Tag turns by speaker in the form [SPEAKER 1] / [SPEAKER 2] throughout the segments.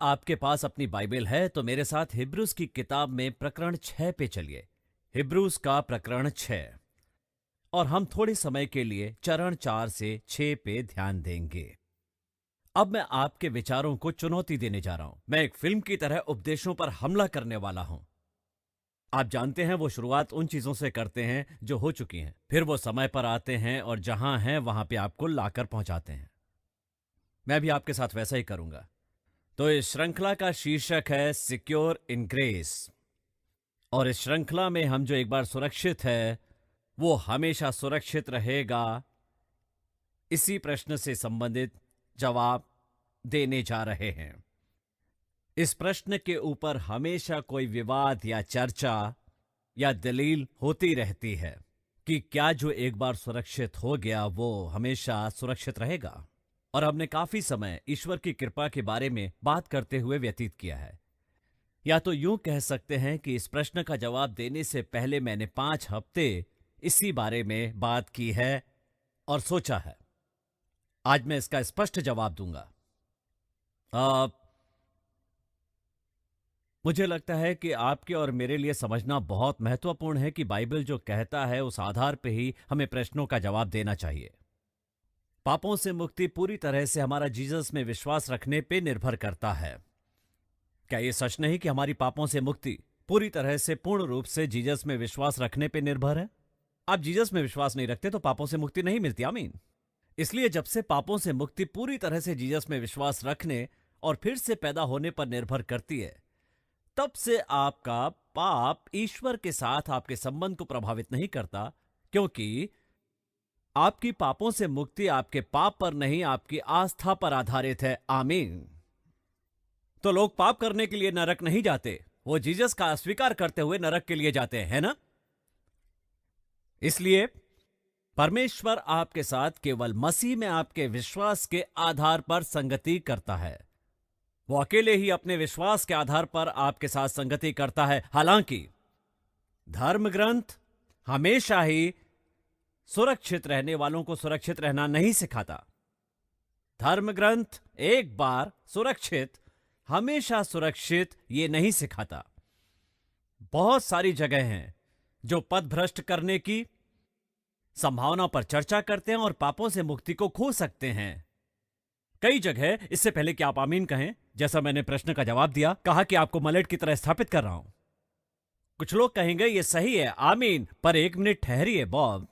[SPEAKER 1] आपके पास अपनी बाइबल है तो मेरे साथ हिब्रूज की किताब में प्रकरण 6 पे चलिए। हिब्रूज का प्रकरण 6। और हम थोड़े समय के लिए चरण 4 से 6 पे ध्यान देंगे। अब मैं आपके विचारों को चुनौती देने जा रहा हूं। मैं एक फिल्म की तरह उपदेशों पर हमला करने वाला हूं। आप जानते हैं, वो शुरुआत उन चीजों से करते हैं जो हो चुकी हैं, फिर वो समय पर आते हैं और जहां हैं वहां पे आपको लाकर पहुंचाते हैं। मैं भी आपके साथ वैसा ही करूंगा। तो इस श्रृंखला का शीर्षक है सिक्योर इन ग्रेस। और इस श्रृंखला में हम जो एक बार सुरक्षित है वो हमेशा सुरक्षित रहेगा, इसी प्रश्न से संबंधित जवाब देने जा रहे हैं। इस प्रश्न के ऊपर हमेशा कोई विवाद या चर्चा या दलील होती रहती है कि क्या जो एक बार सुरक्षित हो गया वो हमेशा सुरक्षित रहेगा। और हमने काफी समय ईश्वर की कृपा के बारे में बात करते हुए व्यतीत किया है। या तो यूं कह सकते हैं कि इस प्रश्न का जवाब देने से पहले मैंने 5 हफ्ते इसी बारे में बात की है और सोचा है। आज मैं इसका स्पष्ट जवाब दूंगा। मुझे लगता है कि आपके और मेरे लिए समझना बहुत महत्वपूर्ण है कि बाइबल जो कहता है उस आधार पर ही हमें प्रश्नों का जवाब देना चाहिए। पापों से मुक्ति पूरी तरह से हमारा जीसस में विश्वास रखने पे निर्भर करता है। क्या यह सच नहीं कि हमारी पापों से मुक्ति पूरी तरह से पूर्ण रूप से जीसस में विश्वास रखने पे निर्भर है? आप जीसस में विश्वास नहीं रखते तो पापों से मुक्ति नहीं मिलती। आमीन। इसलिए जब से पापों से मुक्ति पूरी तरह से जीसस में विश्वास रखने और फिर से पैदा होने पर निर्भर करती है, तब से आपका पाप ईश्वर के साथ आपके संबंध को प्रभावित नहीं करता, क्योंकि आपकी पापों से मुक्ति आपके पाप पर नहीं, आपकी आस्था पर आधारित है। आमीन। तो लोग पाप करने के लिए नरक नहीं जाते, वो जीसस का अस्वीकार करते हुए नरक के लिए जाते हैं ना। इसलिए परमेश्वर आपके साथ केवल मसीह में आपके विश्वास के आधार पर संगति करता है। वो अकेले ही अपने विश्वास के आधार पर आपके साथ संगति करता है। हालांकि धर्म ग्रंथ हमेशा ही सुरक्षित रहने वालों को सुरक्षित रहना नहीं सिखाता। धर्म ग्रंथ एक बार सुरक्षित हमेशा सुरक्षित ये नहीं सिखाता। बहुत सारी जगह हैं जो पथ भ्रष्ट करने की संभावना पर चर्चा करते हैं और पापों से मुक्ति को खो सकते हैं। कई जगह, इससे पहले कि आप आमीन कहें, जैसा मैंने प्रश्न का जवाब दिया, कहा कि आपको मलेट की तरह स्थापित कर रहा हूं। कुछ लोग कहेंगे ये सही है, आमीन, पर एक मिनट ठहरिए बॉब।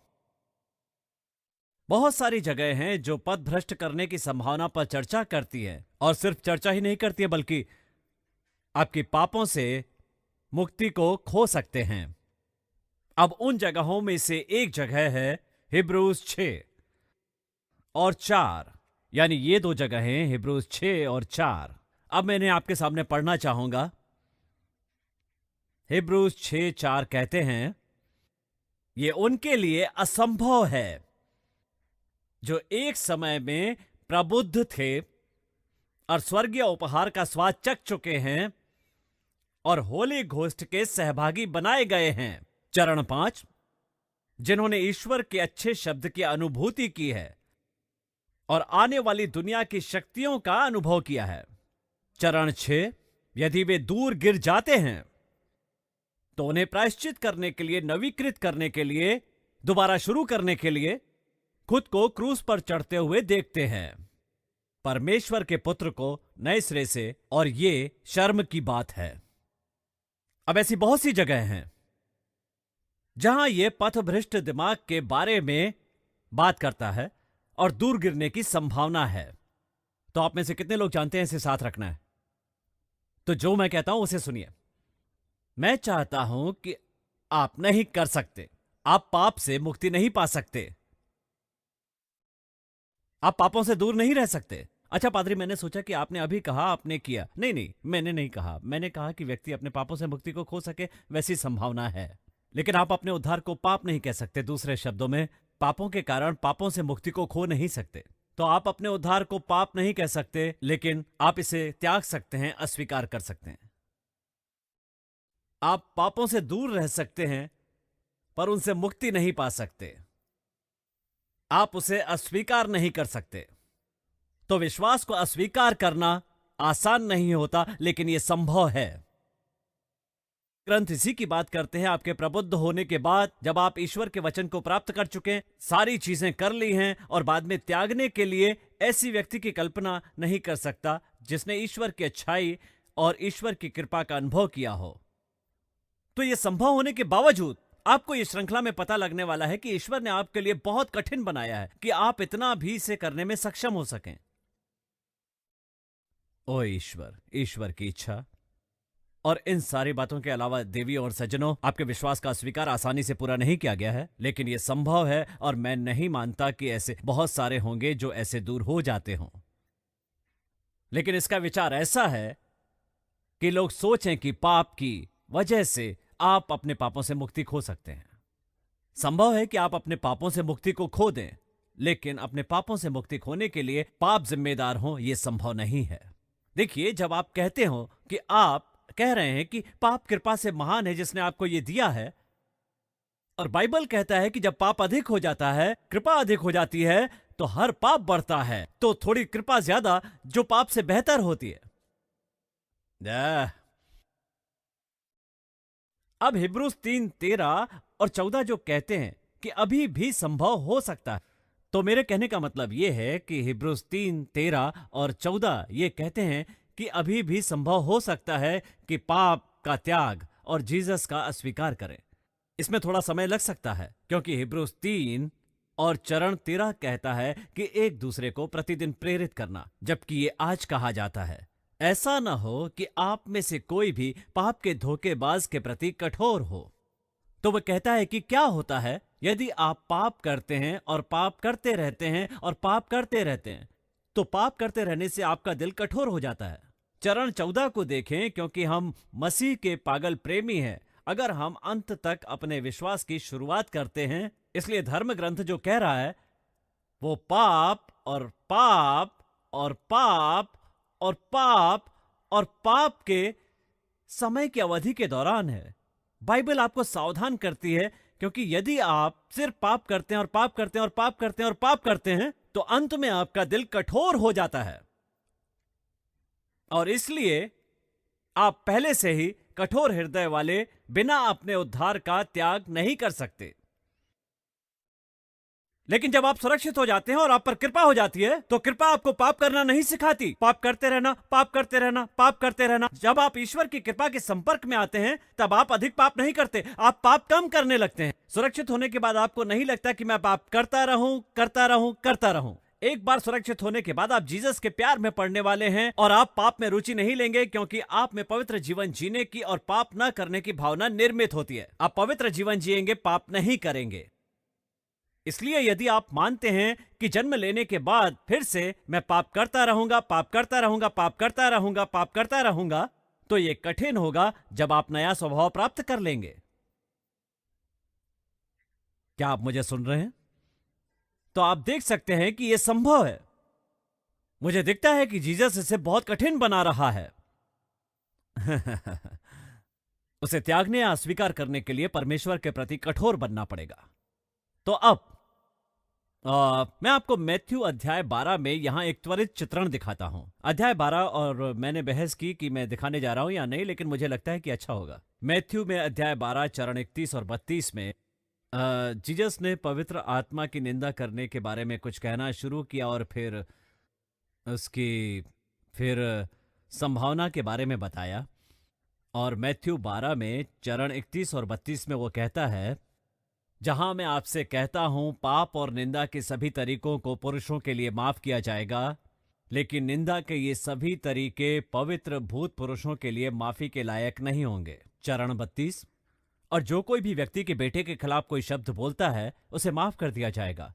[SPEAKER 1] बहुत सारी जगह हैं जो पथ भ्रष्ट करने की संभावना पर चर्चा करती है, और सिर्फ चर्चा ही नहीं करती है बल्कि आपके पापों से मुक्ति को खो सकते हैं। अब उन जगहों में से एक जगह है हिब्रूज 6 और 4, यानी ये 2 जगहें हिब्रूज 6 और 4। अब मैंने आपके सामने पढ़ना चाहूंगा। हिब्रूज 6:4 कहते हैं, ये उनके लिए असंभव है जो एक समय में प्रबुद्ध थे और स्वर्गीय उपहार का स्वाद चख चुके हैं और होली घोस्ट के सहभागी बनाए गए हैं। चरण 5, जिन्होंने ईश्वर के अच्छे शब्द की अनुभूति की है और आने वाली दुनिया की शक्तियों का अनुभव किया है। चरण 6, यदि वे दूर गिर जाते हैं तो उन्हें प्रायश्चित करने के लिए, नवीकृत करने के लिए, दोबारा शुरू करने के लिए खुद को क्रूस पर चढ़ते हुए देखते हैं, परमेश्वर के पुत्र को नए सिरे से, और ये शर्म की बात है। अब ऐसी बहुत सी जगह हैं जहां यह पथभ्रष्ट दिमाग के बारे में बात करता है और दूर गिरने की संभावना है। तो आप में से कितने लोग जानते हैं इसे साथ रखना है? तो जो मैं कहता हूं उसे सुनिए। मैं चाहता हूं कि आप नहीं कर सकते, आप पाप से मुक्ति नहीं पा सकते, आप पापों से दूर नहीं रह सकते। अच्छा पादरी, मैंने सोचा कि आपने अभी कहा आपने किया। नहीं नहीं, मैंने नहीं कहा। मैंने कहा कि व्यक्ति अपने पापों से मुक्ति को खो सके, वैसी संभावना है, लेकिन आप अपने उद्धार को पाप नहीं कह सकते। दूसरे शब्दों में, पापों के कारण पापों से मुक्ति को खो नहीं सकते। तो आप अपने उद्धार को पाप नहीं कह सकते, लेकिन आप इसे त्याग सकते हैं, अस्वीकार कर सकते हैं। आप पापों से दूर रह सकते हैं पर उनसे मुक्ति नहीं पा सकते। आप उसे अस्वीकार नहीं कर सकते। तो विश्वास को अस्वीकार करना आसान नहीं होता, लेकिन यह संभव है। ग्रंथ इसी की बात करते हैं। आपके प्रबुद्ध होने के बाद, जब आप ईश्वर के वचन को प्राप्त कर चुके हैं, सारी चीजें कर ली हैं, और बाद में त्यागने के लिए ऐसी व्यक्ति की कल्पना नहीं कर सकता जिसने ईश्वर की अच्छाई और ईश्वर की कृपा का अनुभव किया हो। तो यह संभव होने के बावजूद आपको इस श्रृंखला में पता लगने वाला है कि ईश्वर ने आपके लिए बहुत कठिन बनाया है कि आप इतना भी इसे करने में सक्षम हो सकें। ओ ईश्वर, ईश्वर की इच्छा और इन सारी बातों के अलावा, देवियों और सज्जनों, आपके विश्वास का स्वीकार आसानी से पूरा नहीं किया गया है, लेकिन यह संभव है, और मैं नहीं मानता कि ऐसे बहुत सारे होंगे जो ऐसे दूर हो जाते हों। लेकिन इसका विचार ऐसा है कि लोग सोचें कि पाप की वजह से आप अपने पापों से मुक्ति खो सकते हैं। संभव है कि आप अपने पापों से मुक्ति को खो दें, लेकिन अपने पापों से मुक्ति खोने के लिए पाप जिम्मेदार हों, यह संभव नहीं है। देखिए, जब आप कहते हो कि आप कह रहे हैं कि पाप कृपा से महान है जिसने आपको यह दिया है, और बाइबल कहता है कि जब पाप अधिक हो जाता है, कृपा अधिक हो जाती है, तो हर पाप बढ़ता है, तो थोड़ी कृपा ज्यादा जो पाप से बेहतर होती है। अब हिब्रूस 3:13 और 14 जो कहते हैं कि अभी भी संभव हो सकता है, तो मेरे कहने का मतलब यह है कि हिब्रूस 3:13 और 14 ये कहते हैं कि अभी भी संभव हो सकता है कि पाप का त्याग और जीसस का अस्वीकार करें। इसमें थोड़ा समय लग सकता है, क्योंकि हिब्रूस 3 और चरण 13 कहता है कि एक दूसरे को प्रतिदिन प्रेरित करना, जबकि ये आज कहा जाता है। ऐसा न हो कि आप में से कोई भी पाप के धोखेबाज के प्रति कठोर हो। तो वह कहता है कि क्या होता है यदि आप पाप करते हैं और पाप करते रहते हैं और पाप करते रहते हैं, तो पाप करते रहने से आपका दिल कठोर हो जाता है। चरण 14 को देखें, क्योंकि हम मसीह के पागल प्रेमी हैं अगर हम अंत तक अपने विश्वास की शुरुआत करते हैं। इसलिए धर्म ग्रंथ जो कह रहा है वो पाप और पाप और पाप और पाप और पाप के समय की अवधि के दौरान है। बाइबल आपको सावधान करती है, क्योंकि यदि आप सिर्फ पाप करते हैं और पाप करते हैं और पाप करते हैं और पाप करते हैं, तो अंत में आपका दिल कठोर हो जाता है, और इसलिए आप पहले से ही कठोर हृदय वाले बिना अपने उद्धार का त्याग नहीं कर सकते। लेकिन जब आप सुरक्षित हो जाते हैं और आप पर कृपा हो जाती है, तो कृपा आपको पाप करना नहीं सिखाती। पाप करते रहना, पाप करते रहना, पाप करते रहना। जब आप ईश्वर की कृपा के संपर्क में आते हैं, तब आप अधिक पाप नहीं करते, आप पाप कम करने लगते हैं। सुरक्षित होने के बाद आपको नहीं लगता कि मैं पाप करता रहूं, करता रहूं, करता रहूं। एक बार सुरक्षित होने के बाद आप जीसस के प्यार में पड़ने वाले हैं, और आप पाप में रुचि नहीं लेंगे, क्योंकि आप में पवित्र जीवन जीने की और पाप न करने की भावना निर्मित होती है। आप पवित्र जीवन जिएंगे, पाप नहीं करेंगे। इसलिए यदि आप मानते हैं कि जन्म लेने के बाद फिर से मैं पाप करता रहूंगा, पाप करता रहूंगा, पाप करता रहूंगा, पाप करता रहूंगा, तो यह कठिन होगा जब आप नया स्वभाव प्राप्त कर लेंगे। क्या आप मुझे सुन रहे हैं? तो आप देख सकते हैं कि यह संभव है। मुझे दिखता है कि जीसस इसे बहुत कठिन बना रहा है। उसे त्यागने या अस्वीकार करने के लिए परमेश्वर के प्रति कठोर बनना पड़ेगा। तो अब मैं आपको मैथ्यू अध्याय 12 में यहां एक त्वरित चित्रण दिखाता हूं। अध्याय 12, और मैंने बहस की कि मैं दिखाने जा रहा हूं या नहीं, लेकिन मुझे लगता है कि अच्छा होगा। मैथ्यू में अध्याय 12 चरण 31 और 32 में जीसस ने पवित्र आत्मा की निंदा करने के बारे में कुछ कहना शुरू किया, और फिर संभावना के बारे में बताया। और मैथ्यू 12 में चरण 31 और 32 में वो कहता है, जहां मैं आपसे कहता हूं पाप और निंदा के सभी तरीकों को पुरुषों के लिए माफ किया जाएगा, लेकिन निंदा के ये सभी तरीके पवित्र भूत पुरुषों के लिए माफी के लायक नहीं होंगे। चरण 32, और जो कोई भी व्यक्ति के बेटे के खिलाफ कोई शब्द बोलता है उसे माफ कर दिया जाएगा,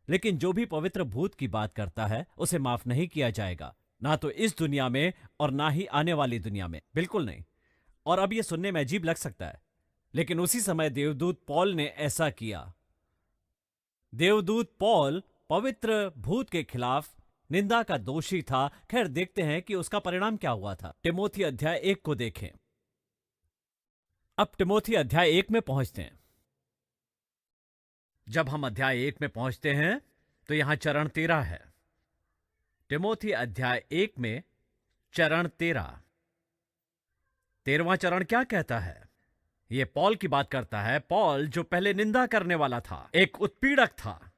[SPEAKER 1] लेकिन जो भी पवित्र भूत की बात करता है उसे माफ नहीं किया जाएगा, ना तो इस दुनिया में और ना ही आने वाली दुनिया में, बिल्कुल नहीं। और अब यह सुनने में अजीब लग सकता है, लेकिन उसी समय देवदूत पौल ने ऐसा किया। देवदूत पौल पवित्र भूत के खिलाफ निंदा का दोषी था। खैर, देखते हैं कि उसका परिणाम क्या हुआ था। तिमोथी अध्याय 1 को देखें। अब तिमोथी अध्याय 1 में पहुंचते हैं। जब हम अध्याय 1 में पहुंचते हैं तो यहां चरण 13 है। तिमोथी अध्याय 1 में चरण 13वां चरण क्या कहता है? यह पॉल की बात करता है। पॉल जो पहले निंदा करने वाला था, एक उत्पीड़क था।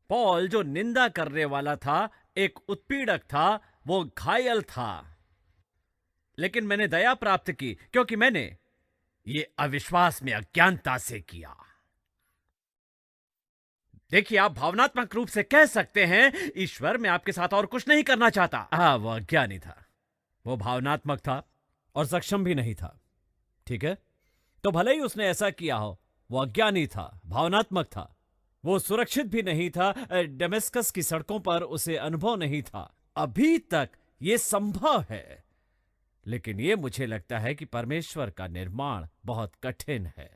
[SPEAKER 1] पॉल जो निंदा करने वाला था, एक उत्पीड़क था, वो घायल था। लेकिन मैंने दया प्राप्त की क्योंकि मैंने ये अविश्वास में अज्ञानता से किया। देखिए, आप भावनात्मक रूप से कह सकते हैं, ईश्वर मैं आपके साथ और कुछ नहीं करना चाहता। वो अज्ञानी था, वो भावनात्मक था और सक्षम भी नहीं था। ठीक है, तो भले ही उसने ऐसा किया हो, वो अज्ञानी था, भावनात्मक था, वो सुरक्षित भी नहीं था। दमिश्क की सड़कों पर उसे अनुभव नहीं था। अभी तक ये संभव है, लेकिन ये मुझे लगता है कि परमेश्वर का निर्माण बहुत कठिन है।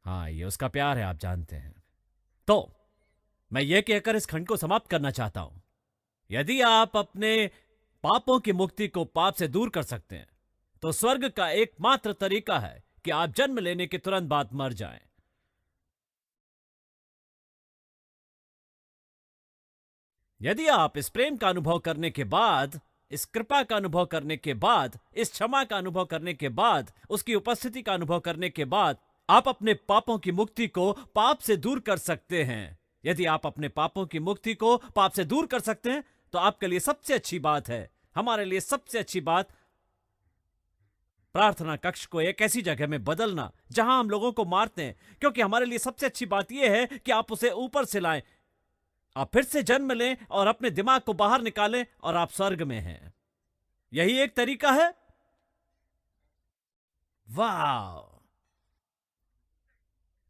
[SPEAKER 1] हाँ, ये उसका प्यार है, आप जानते हैं। तो मैं ये कहकर इस खंड को समाप्त करना चाहता हूं, यदि आप अपने पापों की मुक्ति को पाप से दूर कर सकते हैं, तो स्वर्ग का एकमात्र तरीका है कि आप जन्म लेने के तुरंत बाद मर जाएं। यदि आप इस प्रेम का अनुभव करने के बाद, इस कृपा का अनुभव करने के बाद, इस क्षमा का अनुभव करने के बाद, उसकी उपस्थिति का अनुभव करने के बाद आप अपने पापों की मुक्ति को पाप से दूर कर सकते हैं, यदि आप अपने पापों की मुक्ति को पाप से दूर कर सकते हैं, तो आपके लिए सबसे अच्छी बात है, हमारे लिए सबसे अच्छी बात, प्रार्थना कक्ष को एक ऐसी जगह में बदलना जहां हम लोगों को मारते हैं, क्योंकि हमारे लिए सबसे अच्छी बात यह है कि आप उसे ऊपर से लाएं, आप फिर से जन्म लें और अपने दिमाग को बाहर निकालें और आप स्वर्ग में हैं। यही एक तरीका है। वाह!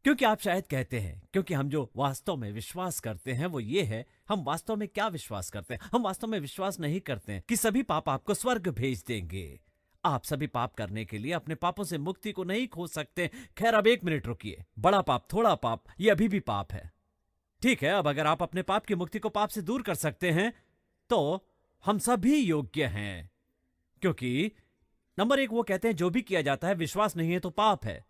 [SPEAKER 1] क्योंकि आप शायद कहते हैं, क्योंकि हम जो वास्तव में विश्वास करते हैं वो ये है, हम वास्तव में क्या विश्वास करते हैं? हम वास्तव में विश्वास नहीं करते हैं कि सभी पाप आपको स्वर्ग भेज देंगे। आप सभी पाप करने के लिए अपने पापों से मुक्ति को नहीं खोज सकते। खैर, अब एक मिनट रुकिए। बड़ा पाप, थोड़ा पाप, ये अभी भी पाप है। ठीक है, अब अगर आप अपने पाप की मुक्ति को पाप से दूर कर सकते हैं, तो हम सभी योग्य हैं, क्योंकि नंबर 1 वो कहते हैं जो भी किया जाता है विश्वास नहीं है तो पाप है।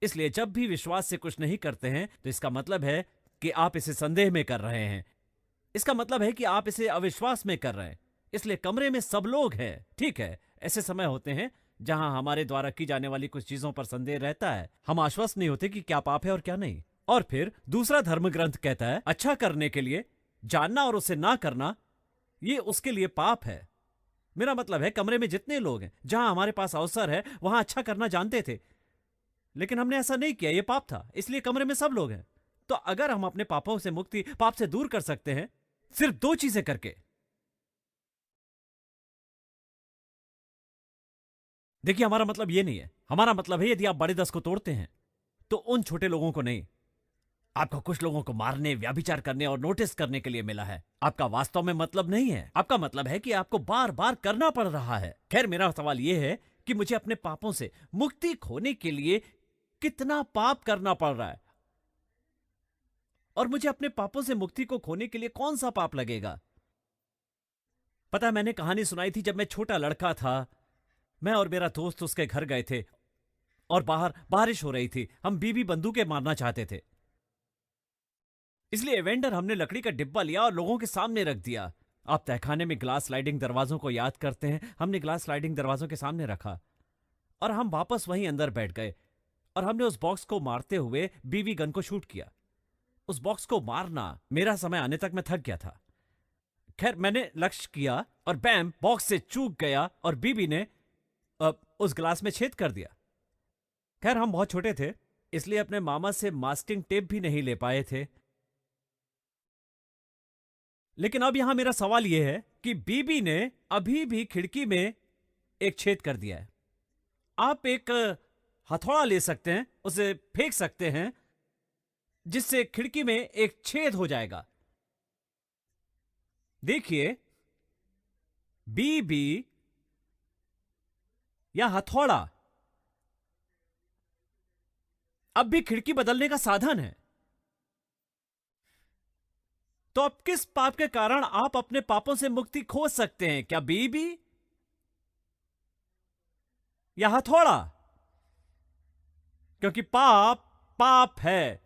[SPEAKER 1] इसलिए जब भी विश्वास से कुछ नहीं करते हैं, तो इसका मतलब है कि आप इसे संदेह में कर रहे हैं। इसका मतलब है कि आप इसे अविश्वास में कर रहे हैं। इसलिए कमरे में सब लोग हैं। ठीक है, ऐसे समय होते हैं जहां हमारे द्वारा की जाने वाली कुछ चीजों पर संदेह रहता है। हम आश्वस्त नहीं होते कि क्या पाप है और क्या नहीं। और फिर दूसरा धर्म ग्रंथ कहता है, अच्छा करने के लिए जानना और उसे ना करना, ये उसके लिए पाप है। मेरा मतलब है, कमरे में जितने लोग हैं, जहां हमारे पास अवसर है वहां अच्छा करना जानते थे, लेकिन हमने ऐसा नहीं किया, ये पाप था। इसलिए कमरे में सब लोग हैं। तो अगर हम अपने पापों से मुक्ति पाप से दूर कर सकते हैं सिर्फ 2 चीजें करके। देखिए, हमारा मतलब ये नहीं है। हमारा मतलब है, यदि आप बड़े 10 को तोड़ते हैं तो उन छोटे लोगों को नहीं। आपको कुछ लोगों को मारने, व्याभिचार करने और नोटिस करने के लिए मिला है। आपका वास्तव में मतलब नहीं है। आपका मतलब है कि आपको बार बार करना पड़ रहा है। खैर, मेरा सवाल यह है कि मुझे अपने पापों से मुक्ति खोने के लिए कितना पाप करना पड़ रहा है, और मुझे अपने पापों से मुक्ति को खोने के लिए कौन सा पाप लगेगा? पता है, मैंने कहानी सुनाई थी, जब मैं छोटा लड़का था, मैं और मेरा दोस्त उसके घर गए थे और बाहर बारिश हो रही थी। हम बीबी बंदूकें मारना चाहते थे, इसलिए वेंडर हमने लकड़ी का डिब्बा लिया और लोगों के सामने रख दिया। आप तहखाने में ग्लास स्लाइडिंग दरवाजों को याद करते हैं। हमने ग्लास स्लाइडिंग दरवाजों के सामने रखा और हम वापस वहीं अंदर बैठ गए और हमने उस बॉक्स को मारते हुए बीबी गन को शूट किया। उस बॉक्स को मारना, मेरा समय आने तक मैं थक गया था। खैर, मैंने लक्ष्य किया और बैम, बॉक्स से चूक गया और बीबी ने उस ग्लास में छेद कर दिया। खैर, हम बहुत छोटे थे, इसलिए अपने मामा से मास्किंग टेप भी नहीं ले पाए थे। लेकिन अब यहां मेरा सवाल यह है कि बीबी ने अभी भी खिड़की में एक छेद कर दिया है। आप एक हथौड़ा ले सकते हैं, उसे फेंक सकते हैं, जिससे खिड़की में एक छेद हो जाएगा। देखिए, बीबी या हथौड़ा अब भी खिड़की बदलने का साधन है। तो अब किस पाप के कारण आप अपने पापों से मुक्ति खोज सकते हैं? क्या बीबी या हथौड़ा? क्योंकि पाप पाप है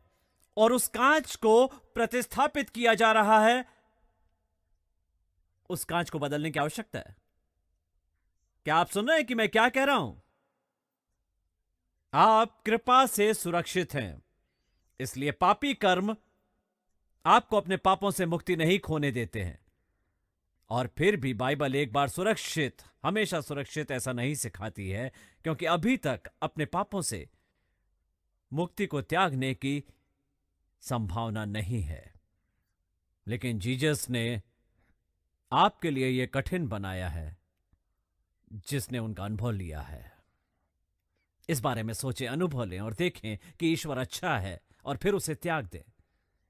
[SPEAKER 1] और उस कांच को प्रतिस्थापित किया जा रहा है। उस कांच को बदलने की आवश्यकता है। क्या आप सुन रहे हैं कि मैं क्या कह रहा हूं? आप कृपा से सुरक्षित हैं, इसलिए पापी कर्म आपको अपने पापों से मुक्ति नहीं खोने देते हैं। और फिर भी बाइबल एक बार सुरक्षित, हमेशा सुरक्षित ऐसा नहीं सिखाती है, क्योंकि अभी तक अपने पापों से मुक्ति को त्यागने की संभावना नहीं है। लेकिन जीसस ने आपके लिए यह कठिन बनाया है, जिसने उनका अनुभव लिया है। इस बारे में सोचें, अनुभव लें और देखें कि ईश्वर अच्छा है, और फिर उसे त्याग दें।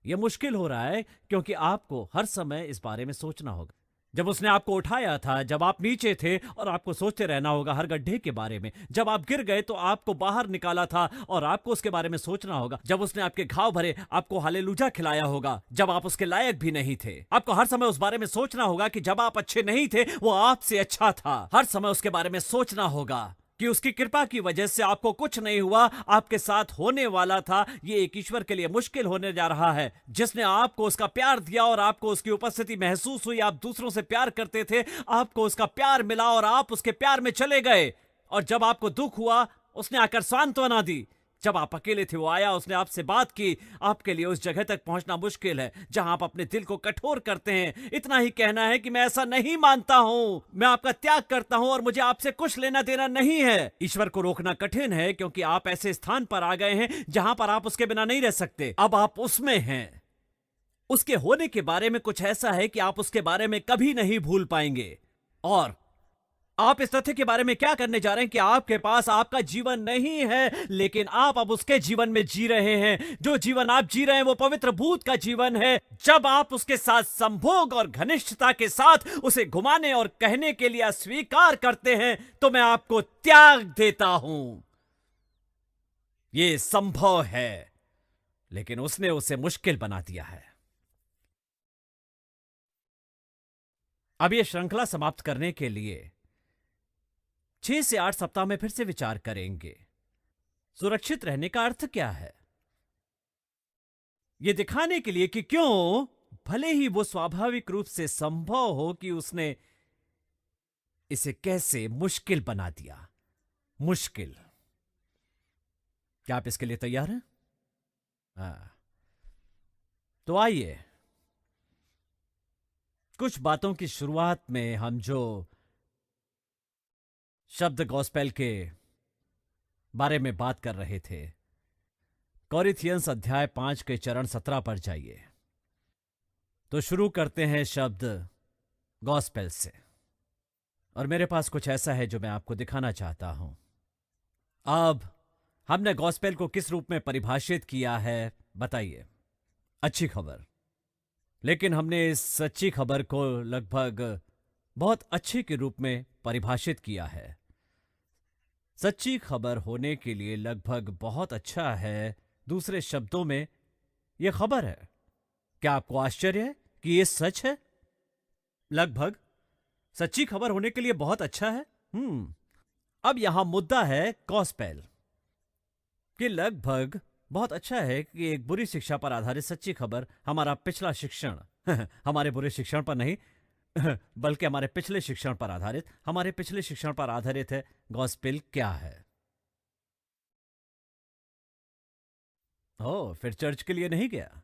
[SPEAKER 1] यह मुश्किल हो रहा है क्योंकि आपको हर समय इस बारे में सोचना होगा। जब उसने आपको उठाया था, जब आप नीचे थे, और आपको सोचते रहना होगा हर गड्ढे के बारे में। जब आप गिर गए तो आपको बाहर निकाला था और आपको उसके बारे में सोचना होगा। जब उसने आपके घाव भरे, आपको हालेलुया खिलाया होगा जब आप उसके लायक भी नहीं थे। आपको हर समय उस बारे में सोचना होगा कि जब आप अच्छे नहीं थे वो आपसे अच्छा था। हर समय उसके बारे में सोचना होगा कि उसकी कृपा की वजह से आपको कुछ नहीं हुआ, आपके साथ होने वाला था। ये एक ईश्वर के लिए मुश्किल होने जा रहा है, जिसने आपको उसका प्यार दिया और आपको उसकी उपस्थिति महसूस हुई। आप दूसरों से प्यार करते थे, आपको उसका प्यार मिला और आप उसके प्यार में चले गए। और जब आपको दुख हुआ, उसने आकर सांत्वना दी। जब आप अकेले थे, वो आया, उसने आपसे बात की। आपके लिए उस जगह तक पहुंचना मुश्किल है जहां आप अपने दिल को कठोर करते हैं। इतना ही कहना है कि मैं ऐसा नहीं मानता हूं, मैं आपका त्याग करता हूं और मुझे आपसे कुछ लेना देना नहीं है। ईश्वर को रोकना कठिन है, क्योंकि आप ऐसे स्थान पर आ गए हैं जहां पर आप उसके बिना नहीं रह सकते। अब आप उसमें हैं। उसके होने के बारे में कुछ ऐसा है कि आप उसके बारे में कभी नहीं भूल पाएंगे। और आप इस तथ्य के बारे में क्या करने जा रहे हैं कि आपके पास आपका जीवन नहीं है, लेकिन आप अब उसके जीवन में जी रहे हैं। जो जीवन आप जी रहे हैं वो पवित्र भूत का जीवन है। जब आप उसके साथ संभोग और घनिष्ठता के साथ उसे घुमाने और कहने के लिए अस्वीकार करते हैं, तो मैं आपको त्याग देता हूं। यह संभव है, लेकिन उसने उसे मुश्किल बना दिया है। अब यह श्रृंखला समाप्त करने के लिए 6 से 8 सप्ताह में फिर से विचार करेंगे। सुरक्षित रहने का अर्थ क्या है, यह दिखाने के लिए कि क्यों, भले ही वो स्वाभाविक रूप से संभव हो, कि उसने इसे कैसे मुश्किल बना दिया। मुश्किल। क्या आप इसके लिए तैयार हैं? तो आइए, कुछ बातों की शुरुआत में हम जो शब्द गॉस्पेल के बारे में बात कर रहे थे, कोरिन्थियंस अध्याय 5 के चरण 17 पर जाइए। तो शुरू करते हैं शब्द गॉस्पेल से, और मेरे पास कुछ ऐसा है जो मैं आपको दिखाना चाहता हूं। अब हमने गॉस्पेल को किस रूप में परिभाषित किया है, बताइए? अच्छी खबर। लेकिन हमने इस सच्ची खबर को लगभग बहुत अच्छे के रूप में परिभाषित किया है। सच्ची खबर होने के लिए लगभग बहुत अच्छा है, दूसरे शब्दों में यह खबर है। क्या आपको आश्चर्य है कि यह सच है? लगभग सच्ची खबर होने के लिए बहुत अच्छा है। अब यहां मुद्दा है गॉस्पेल, कि लगभग बहुत अच्छा है कि एक बुरी शिक्षा पर आधारित सच्ची खबर, हमारा पिछला शिक्षण हमारे बुरे शिक्षण पर नहीं, बल्कि हमारे पिछले शिक्षण पर आधारित, हमारे पिछले शिक्षण पर आधारित है। गॉस्पेल क्या है? फिर चर्च के लिए नहीं गया।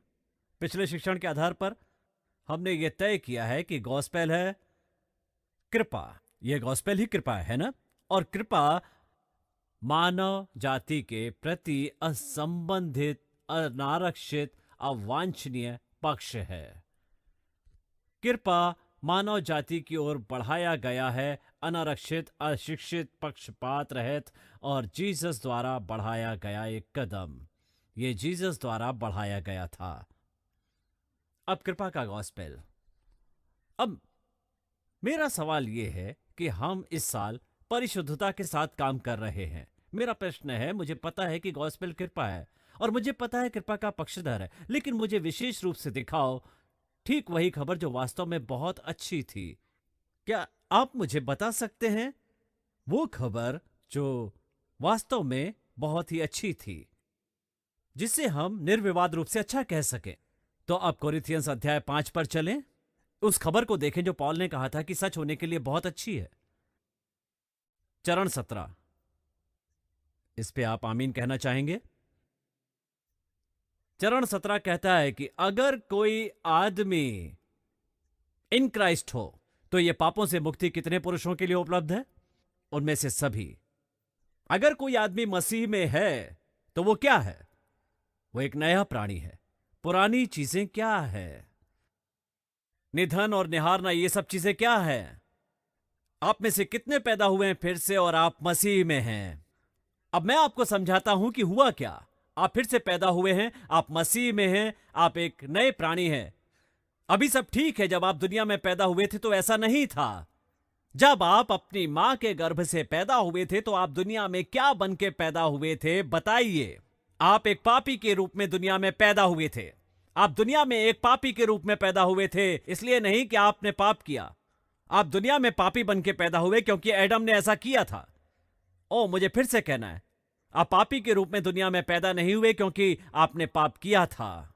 [SPEAKER 1] पिछले शिक्षण के आधार पर हमने यह तय किया है कि गॉस्पेल है कृपा। यह गॉस्पेल ही कृपा है ना? और कृपा मानव जाति के प्रति असंबंधित, अनारक्षित, अवांछनीय पक्ष है। कृपा मानव जाति की ओर बढ़ाया गया है, अनारक्षित, अशिक्षित, पक्षपात रहित, और जीसस द्वारा बढ़ाया गया एक कदम। यह जीसस द्वारा बढ़ाया गया था। अब कृपा का गॉस्पेल। अब मेरा सवाल यह है कि हम इस साल परिशुद्धता के साथ काम कर रहे हैं। मेरा प्रश्न है, मुझे पता है कि गॉस्पेल कृपा है और मुझे पता है कृपा का पक्षधर है, लेकिन मुझे विशेष रूप से दिखाओ ठीक वही खबर जो वास्तव में बहुत अच्छी थी। क्या आप मुझे बता सकते हैं वो खबर जो वास्तव में बहुत ही अच्छी थी, जिसे हम निर्विवाद रूप से अच्छा कह सकें? तो अब कोरिन्थियंस अध्याय 5 पर चलें, उस खबर को देखें जो पॉल ने कहा था कि सच होने के लिए बहुत अच्छी है। चरण 17, इस पे आप आमीन कहना चाहेंगे? चरण 17 कहता है कि अगर कोई आदमी इन क्राइस्ट हो तो ये पापों से मुक्ति कितने पुरुषों के लिए उपलब्ध है? उनमें से सभी। अगर कोई आदमी मसीह में है तो वो क्या है? वो एक नया प्राणी है। पुरानी चीजें क्या है? निधन और निहारना, ये सब चीजें क्या है? आप में से कितने पैदा हुए हैं फिर से और आप मसीह में हैं? अब मैं आपको समझाता हूं कि हुआ क्या। आप फिर से पैदा हुए हैं, आप मसीह में हैं, आप एक नए प्राणी हैं। अभी सब ठीक है। जब आप दुनिया में पैदा हुए थे तो ऐसा नहीं था। जब आप अपनी मां के गर्भ से पैदा हुए थे तो आप दुनिया में क्या बन के पैदा हुए थे? बताइए। आप एक पापी के रूप में दुनिया में पैदा हुए थे। आप दुनिया में एक पापी के रूप में पैदा हुए थे, इसलिए नहीं कि आपने पाप किया। आप दुनिया में पापी बन के पैदा हुए क्योंकि एडम ने ऐसा किया था। ओ, मुझे फिर से कहना है, आप पापी के रूप में दुनिया में पैदा नहीं हुए क्योंकि आपने पाप किया था।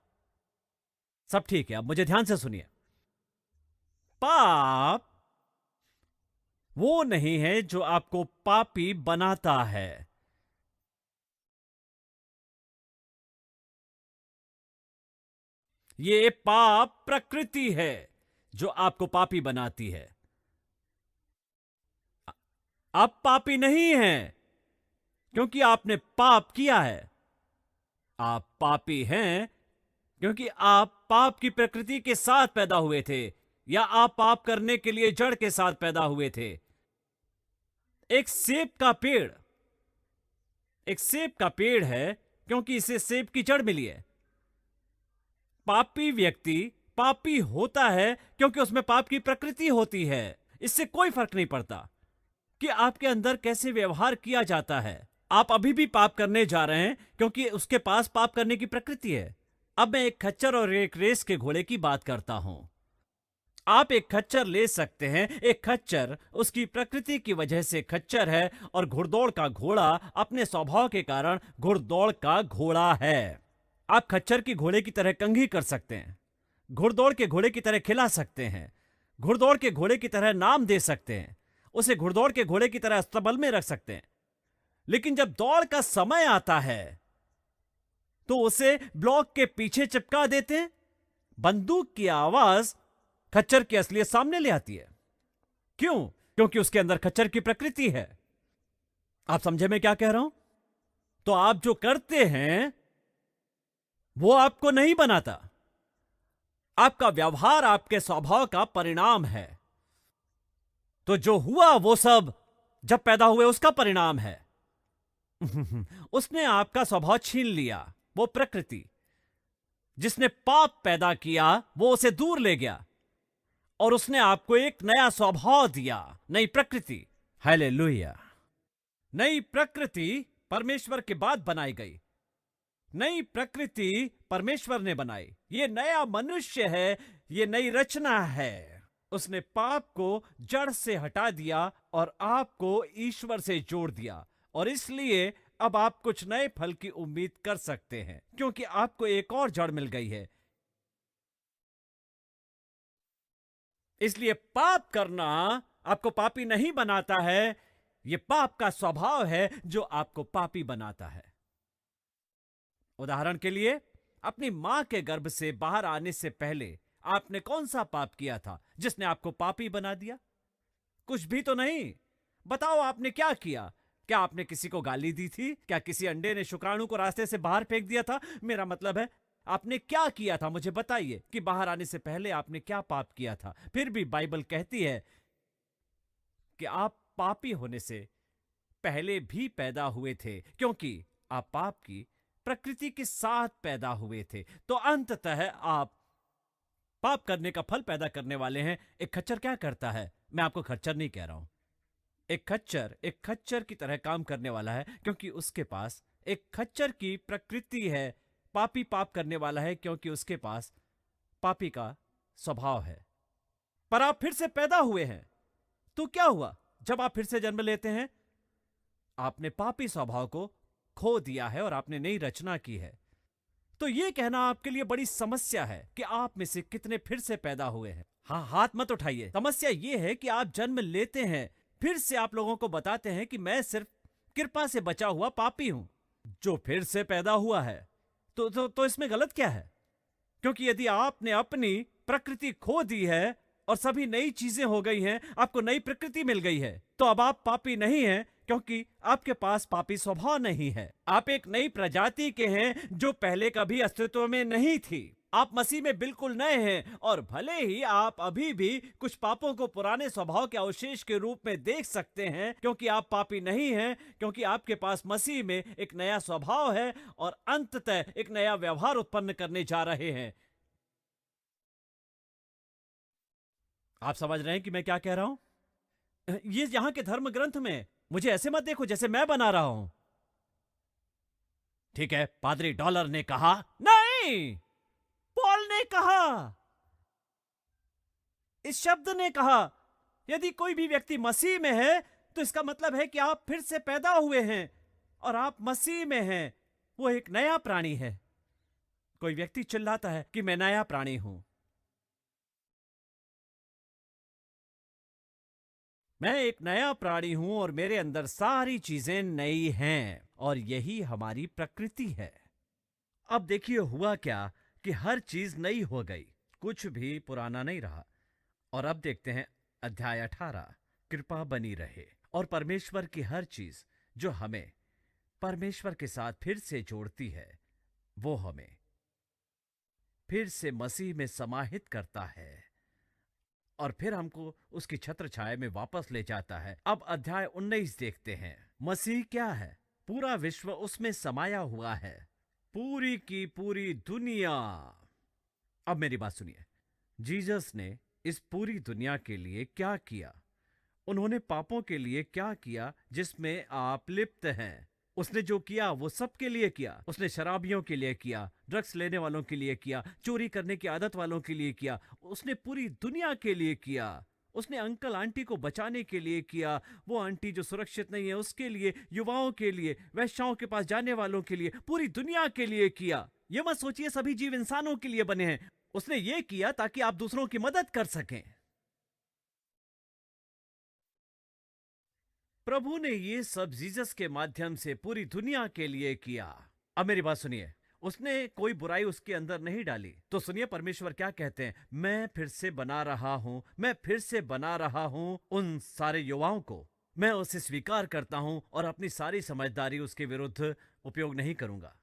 [SPEAKER 1] सब ठीक है। अब मुझे ध्यान से सुनिए। पाप वो नहीं है जो आपको पापी बनाता है। ये पाप प्रकृति है जो आपको पापी बनाती है। आप पापी नहीं हैं क्योंकि आपने पाप किया है। आप पापी हैं क्योंकि आप पाप की प्रकृति के साथ पैदा हुए थे, या आप पाप करने के लिए जड़ के साथ पैदा हुए थे। एक सेब का पेड़ है क्योंकि इसे सेब की जड़ मिली है। पापी व्यक्ति पापी होता है क्योंकि उसमें पाप की प्रकृति होती है। इससे कोई फर्क नहीं पड़ता कि आपके अंदर कैसे व्यवहार किया जाता है। आप अभी भी पाप करने जा रहे हैं क्योंकि उसके पास पाप करने की प्रकृति है। अब मैं एक खच्चर और एक रेस के घोड़े की बात करता हूं। आप एक खच्चर ले सकते हैं। एक खच्चर उसकी प्रकृति की वजह से खच्चर है, और घुड़दौड़ का घोड़ा अपने स्वभाव के कारण घुड़दौड़ का घोड़ा है। आप खच्चर की घोड़े की तरह कंघी कर सकते हैं, घुड़दौड़ के घोड़े की तरह खिला सकते हैं, घुड़दौड़ के घोड़े की तरह नाम दे सकते हैं, उसे घुड़दौड़ के घोड़े की तरह अस्तबल में रख सकते हैं। लेकिन जब दौड़ का समय आता है तो उसे ब्लॉक के पीछे चिपका देते हैं। बंदूक की आवाज खच्चर की असलियत सामने ले आती है। क्यों? क्योंकि उसके अंदर खच्चर की प्रकृति है। आप समझे मैं क्या कह रहा हूं? तो आप जो करते हैं वो आपको नहीं बनाता। आपका व्यवहार आपके स्वभाव का परिणाम है। तो जो हुआ वो सब जब पैदा हुए उसका परिणाम है। उसने आपका स्वभाव छीन लिया। वो प्रकृति जिसने पाप पैदा किया वो उसे दूर ले गया, और उसने आपको एक नया स्वभाव दिया, नई प्रकृति। हालेलुया। नई प्रकृति परमेश्वर के बाद बनाई गई। नई प्रकृति परमेश्वर ने बनाई। ये नया मनुष्य है, ये नई रचना है। उसने पाप को जड़ से हटा दिया और आपको ईश्वर से जोड़ दिया, और इसलिए अब आप कुछ नए फल की उम्मीद कर सकते हैं क्योंकि आपको एक और जड़ मिल गई है। इसलिए पाप करना आपको पापी नहीं बनाता है, यह पाप का स्वभाव है जो आपको पापी बनाता है। उदाहरण के लिए, अपनी मां के गर्भ से बाहर आने से पहले आपने कौन सा पाप किया था जिसने आपको पापी बना दिया? कुछ भी तो नहीं। बताओ, आपने क्या किया? क्या आपने किसी को गाली दी थी? क्या किसी अंडे ने शुक्राणु को रास्ते से बाहर फेंक दिया था? मेरा मतलब है, आपने क्या किया था? मुझे बताइए कि बाहर आने से पहले आपने क्या पाप किया था। फिर भी बाइबल कहती है कि आप पापी होने से पहले भी पैदा हुए थे, क्योंकि आप पाप की प्रकृति के साथ पैदा हुए थे। तो अंततः आप पाप करने का फल पैदा करने वाले हैं। एक खच्चर क्या करता है? मैं आपको खच्चर नहीं कह रहा हूं। एक खच्चर की तरह काम करने वाला है क्योंकि उसके पास एक खच्चर की प्रकृति है। पापी पाप करने वाला है क्योंकि उसके पास पापी का स्वभाव है। पर आप फिर से पैदा हुए हैं, तो क्या हुआ? जब आप फिर से जन्म लेते हैं, आपने पापी स्वभाव को खो दिया है और आपने नई रचना की है। तो यह कहना आपके लिए बड़ी समस्या है कि आप में से कितने फिर से पैदा हुए हैं। हाँ, हाथ मत उठाइए। समस्या यह है कि आप जन्म लेते हैं फिर से आप लोगों को बताते हैं कि मैं सिर्फ कृपा से बचा हुआ पापी हूं जो फिर से पैदा हुआ है। तो इसमें गलत क्या है? क्योंकि यदि आपने अपनी प्रकृति खो दी है और सभी नई चीजें हो गई हैं, आपको नई प्रकृति मिल गई है, तो अब आप पापी नहीं हैं, क्योंकि आपके पास पापी स्वभाव नहीं है। आप एक नई प्रजाति के हैं जो पहले कभी अस्तित्व में नहीं थी। आप मसीह में बिल्कुल नए हैं, और भले ही आप अभी भी कुछ पापों को पुराने स्वभाव के अवशेष के रूप में देख सकते हैं, क्योंकि आप पापी नहीं हैं, क्योंकि आपके पास मसीह में एक नया स्वभाव है और अंततः एक नया व्यवहार उत्पन्न करने जा रहे हैं। आप समझ रहे हैं कि मैं क्या कह रहा हूं? ये यहां के धर्म ग्रंथ में, मुझे ऐसे मत देखो जैसे मैं बना रहा हूं। ठीक है, पादरी डॉलर ने कहा। नहीं, पॉल ने कहा, इस शब्द ने कहा, यदि कोई भी व्यक्ति मसीह में है तो इसका मतलब है कि आप फिर से पैदा हुए हैं और आप मसीह में हैं। वो एक नया प्राणी है। कोई व्यक्ति चिल्लाता है कि मैं नया प्राणी हूं। मैं एक नया प्राणी हूं और मेरे अंदर सारी चीजें नई हैं, और यही हमारी प्रकृति है। अब देखिए हुआ क्या कि हर चीज नई हो गई, कुछ भी पुराना नहीं रहा। और अब देखते हैं अध्याय 18, कृपा बनी रहे। और परमेश्वर की हर चीज जो हमें परमेश्वर के साथ फिर से जोड़ती है, वो हमें फिर से मसीह में समाहित करता है और फिर हमको उसकी छत्र छाया में वापस ले जाता है। अब अध्याय 19 देखते हैं। मसीह क्या है? पूरा विश्व उसमें समाया हुआ है, पूरी की पूरी दुनिया। अब मेरी बात सुनिए, जीसस ने इस पूरी दुनिया के लिए क्या किया? उन्होंने पापों के लिए क्या किया जिसमें आप लिप्त हैं? उसने जो किया वो सबके लिए किया। उसने शराबियों के लिए किया, ड्रग्स लेने वालों के लिए किया, चोरी करने की आदत वालों के लिए किया। उसने पूरी दुनिया के लिए किया। उसने अंकल आंटी को बचाने के लिए किया, वो आंटी जो सुरक्षित नहीं है उसके लिए, युवाओं के लिए, वैश्याओं के पास जाने वालों के लिए, पूरी दुनिया के लिए किया। ये मत सोचिए सभी जीव इंसानों के लिए बने हैं। उसने ये किया ताकि आप दूसरों की मदद कर सकें। प्रभु ने ये सब जीसस के माध्यम से पूरी दुनिया के लिए किया। अब मेरी बात सुनिए, उसने कोई बुराई उसके अंदर नहीं डाली। तो सुनिए परमेश्वर क्या कहते हैं, मैं फिर से बना रहा हूं, मैं फिर से बना रहा हूं उन सारे युवाओं को। मैं उसे स्वीकार करता हूं और अपनी सारी समझदारी उसके विरुद्ध उपयोग नहीं करूंगा।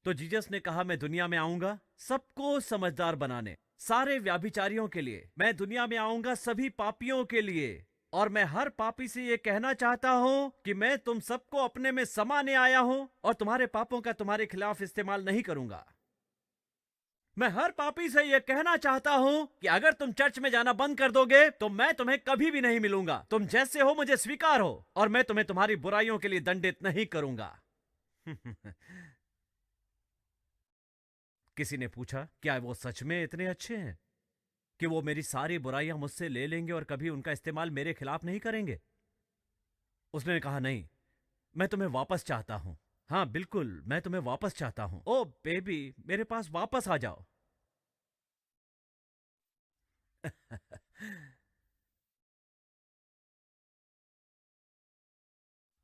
[SPEAKER 1] तो जीसस ने कहा, मैं दुनिया में आऊंगा सबको समझदार बनाने, सारे व्याभिचारियों के लिए। मैं दुनिया में आऊंगा सभी पापियों के लिए। और मैं हर पापी से यह कहना चाहता हूं कि मैं तुम सबको अपने में समाने आया हूं और तुम्हारे पापों का तुम्हारे खिलाफ इस्तेमाल नहीं करूंगा। मैं हर पापी से यह कहना चाहता हूं कि अगर तुम चर्च में जाना बंद कर दोगे तो मैं तुम्हें कभी भी नहीं मिलूंगा। तुम जैसे हो मुझे स्वीकार हो, और मैं तुम्हें तुम्हारी बुराइयों के लिए दंडित नहीं करूंगा। किसी ने पूछा, क्या वो सच में इतने अच्छे हैं कि वो मेरी सारी बुराइयां मुझसे ले लेंगे और कभी उनका इस्तेमाल मेरे खिलाफ नहीं करेंगे? उसने कहा, नहीं, मैं तुम्हें वापस चाहता हूं। हाँ बिल्कुल, मैं तुम्हें वापस चाहता हूं। ओ बेबी, मेरे पास वापस आ जाओ।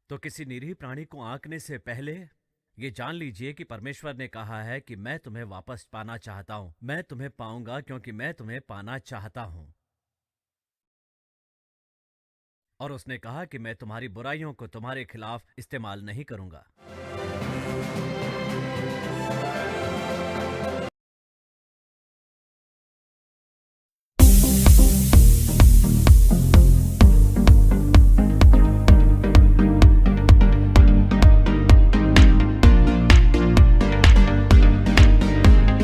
[SPEAKER 1] तो किसी निरीह प्राणी को आंकने से पहले ये जान लीजिए कि परमेश्वर ने कहा है कि मैं तुम्हें वापस पाना चाहता हूं। मैं तुम्हें पाऊंगा क्योंकि मैं तुम्हें पाना चाहता हूं। और उसने कहा कि मैं तुम्हारी बुराइयों को तुम्हारे खिलाफ इस्तेमाल नहीं करूंगा।